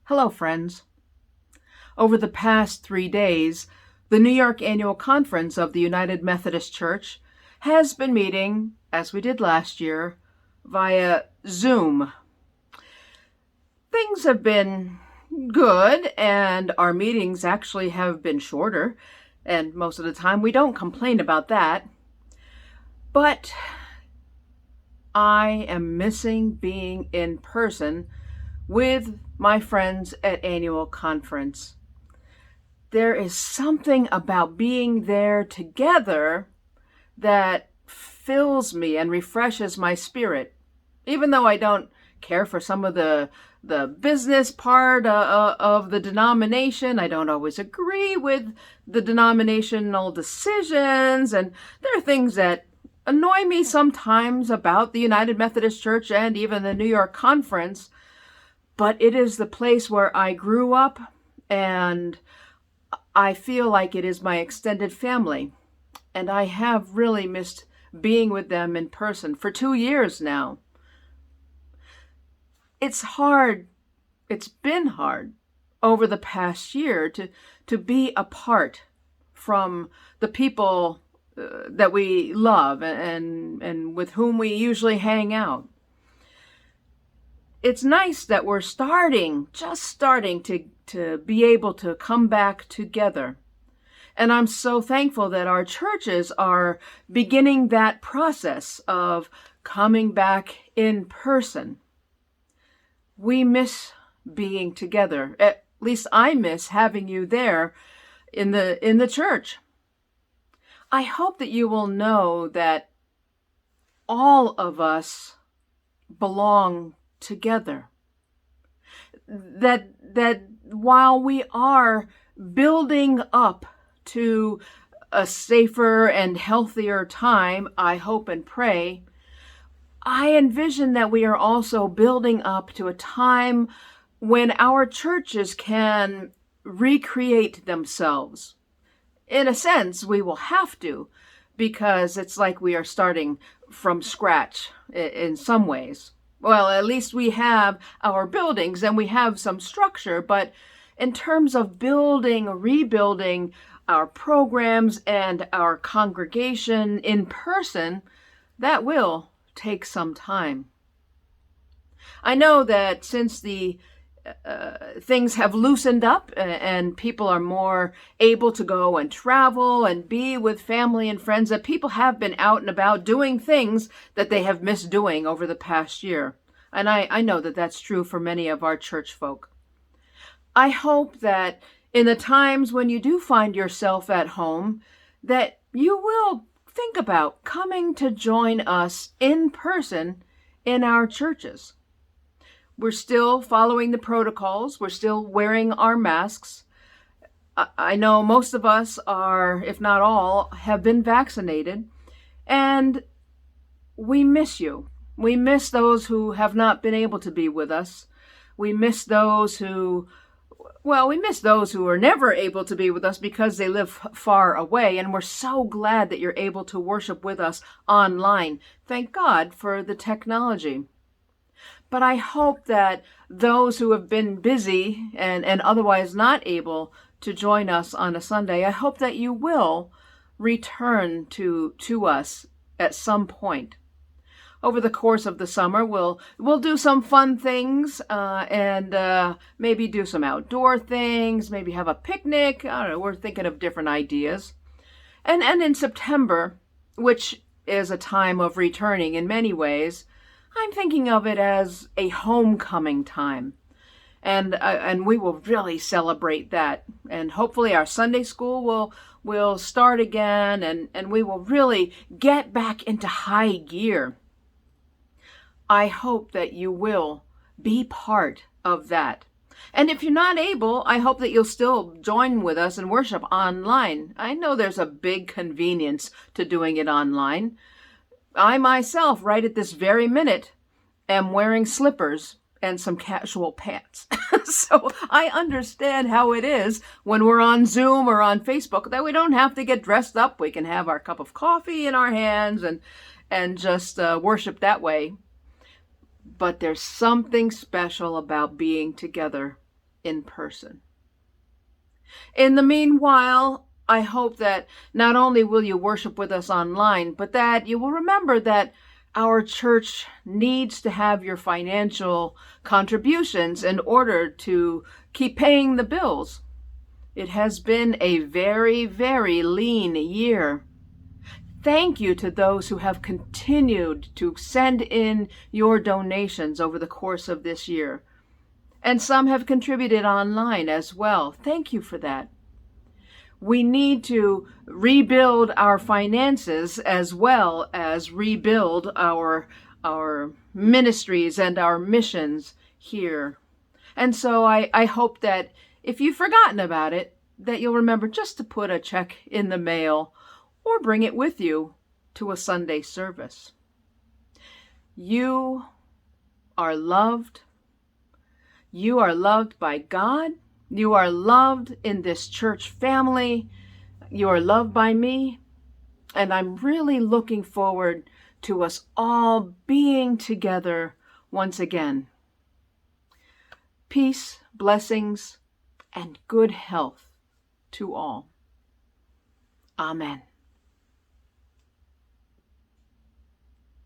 Hello, friends. Over the past 3 days, the New York Annual Conference of the United Methodist Church has been meeting, as we did last year, via Zoom. Things have been good, and our meetings actually have been shorter, and most of the time we don't complain about that. But I am missing being in person with my friends at annual conference. There is something about being there together that fills me and refreshes my spirit. Even though I don't care for some of the business part of the denomination, I don't always agree with the denominational decisions, and there are things that annoy me sometimes about the United Methodist Church and even the New York Conference. But it is the place where I grew up, and I feel like it is my extended family. And I have really missed being with them in person for 2 years now. It's hard. It's been hard over the past year to be apart from the people that we love and with whom we usually hang out. It's nice that we're just starting to be able to come back together. And I'm so thankful that our churches are beginning that process of coming back in person. We miss being together. At least I miss having you there in the church. I hope that you will know that all of us belong together. That while we are building up to a safer and healthier time, I hope and pray, I envision that we are also building up to a time when our churches can recreate themselves. In a sense, we will have to, because it's like we are starting from scratch in some ways. Well, at least we have our buildings and we have some structure, but in terms of rebuilding our programs and our congregation in person, that will take some time. I know that since the things have loosened up and people are more able to go and travel and be with family and friends, that people have been out and about doing things that they have missed doing over the past year. And I know that that's true for many of our church folk. I hope that in the times when you do find yourself at home, that you will think about coming to join us in person in our churches. We're still following the protocols. We're still wearing our masks. I know most of us are, if not all, have been vaccinated. And we miss you. We miss those who have not been able to be with us. We miss those who are never able to be with us because they live far away. And we're so glad that you're able to worship with us online. Thank God for the technology. But I hope that those who have been busy and otherwise not able to join us on a Sunday, I hope that you will return to us at some point. Over the course of the summer, we'll do some fun things and maybe do some outdoor things, maybe have a picnic. I don't know, we're thinking of different ideas. And in September, which is a time of returning in many ways, I'm thinking of it as a homecoming time. And we will really celebrate that. And hopefully our Sunday school will start again and we will really get back into high gear. I hope that you will be part of that. And if you're not able, I hope that you'll still join with us and worship online. I know there's a big convenience to doing it online. I myself, right at this very minute, am wearing slippers and some casual pants. So I understand how it is when we're on Zoom or on Facebook that we don't have to get dressed up. We can have our cup of coffee in our hands and just worship that way. But there's something special about being together in person. In the meanwhile, I hope that not only will you worship with us online, but that you will remember that our church needs to have your financial contributions in order to keep paying the bills. It has been a very, very lean year. Thank you to those who have continued to send in your donations over the course of this year. And some have contributed online as well. Thank you for that. We need to rebuild our finances as well as rebuild our ministries and our missions here. And so I hope that if you've forgotten about it, that you'll remember just to put a check in the mail or bring it with you to a Sunday service. You are loved. You are loved by God. You are loved in this church family. You are loved by me. And I'm really looking forward to us all being together once again. Peace, blessings, and good health to all. Amen.